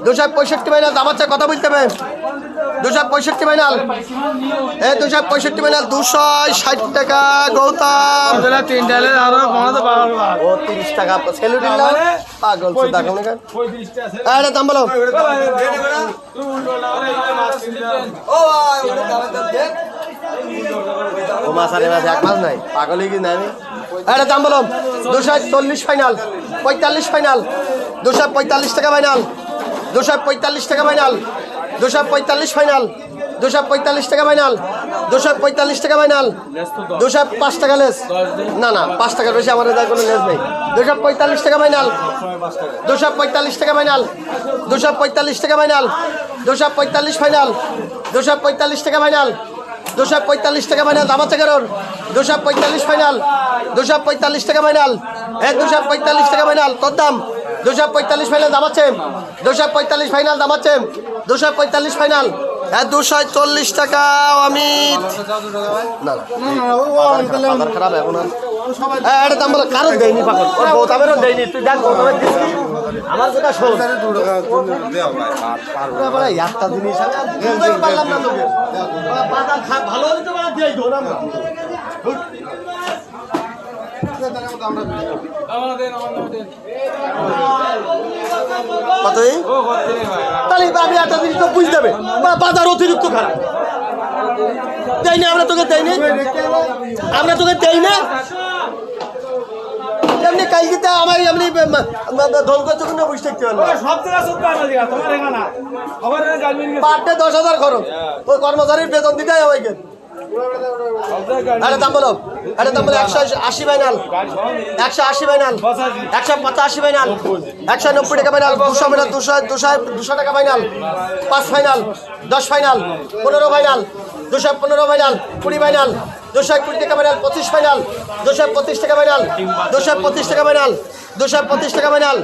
265 final দাম আছে কথা বলতে হবে 265 ফাইনাল 265 ফাইনাল 260 টাকা গৌতম 3 ডালে আরো বানাতে পারবো ও 30 টাকা সেলুডিল্লা পাগল সুদা কোন কেন 35 টা আছে এটা দাম বলো ও ও মাসারে মাসে এক মাস নাই পাগল কি না আমি এটা দাম বলো 240 ফাইনাল 45 ফাইনাল 245 টাকা ফাইনাল 245 টাকা ফাইনাল 245 ফাইনাল 245 টাকা ফাইনাল 245 টাকা ফাইনাল 205 টাকা লেস না না 5 টাকার বেশি আমার যায় কোনো লেস নেই 245 টাকা ফাইনাল 245 টাকা ফাইনাল 245 টাকা ফাইনাল 245 ফাইনাল 245 টাকা ফাইনাল 245 টাকা ফাইনাল দাম আছে কারোর 245 ফাইনাল 245 টাকা ফাইনাল 245 টাকা ফাইনাল কত দাম 245 ফাইনাল দাম আছে 245 ফাইনাল দাম আছে 245 ফাইনাল 240 টাকা অমিত না না খারাপ এখন এটা দাম বলে কারো দেয়নি পাগল ওর গৌতমেরও দেয়নি তুই দেখ গৌতমের দিচ্ছি আমার কথা শোন একটা জিনিস পারলাম না তোকে ভালো হলে তো দিয়ে দৌড়াম না কতই তাহলে আমি একটা জিনিস তো বুঝতে হবে বাজার অতিরিক্ত খারাপ দেয়নি আমরা তোকে দেয়নি আমরা তোকে দেই না এমনি কালকে আমার এমনি ধন করতে কিন্তু বুঝতে পারবো পার ডে 10,000 খরচ ওই কর্মচারীর বেতন দিতে হয় ওইকে দাম বলো দাম বলো 180 ফাইনাল 180 ফাইনাল 185 ফাইনাল 190 টাকা ফাইনাল 200 ফাইনাল 200 টাকা final 5 final 10 final 15 final 215 final 20 final 220 টাকা ফাইনাল 25 ফাইনাল 225 টাকা ফাইনাল 225 টাকা ফাইনাল 225 টাকা ফাইনাল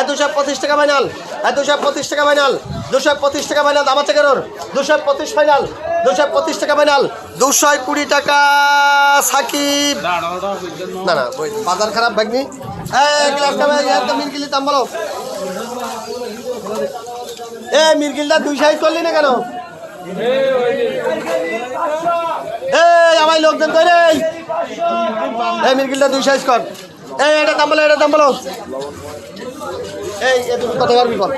225 টাকা ফাইনাল 225 টাকা ফাইনাল 225 টাকা ফাইনাল দাম আছে কারোর 225 ফাইনাল 225 টাকা ফাইনাল 220 টাকা সাকিব না না বাজার খারাপ ভাগনি মিরগিলি দাম বলো মিরগিলটা 200 করলি না কেন আমার লোকজন কই রে মিরগিলটা 200 কর এটা দাম বলো এটা দাম বলো তুমি কত পারবি কর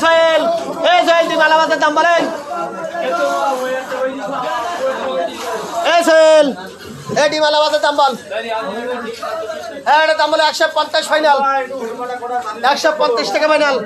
সোহেল তুই মালাবাদের দাম বলেন সোহেল এটি মালাবাদের দাম বল এটা দাম বলে 150 ফাইনাল 150 টাকা ফাইনাল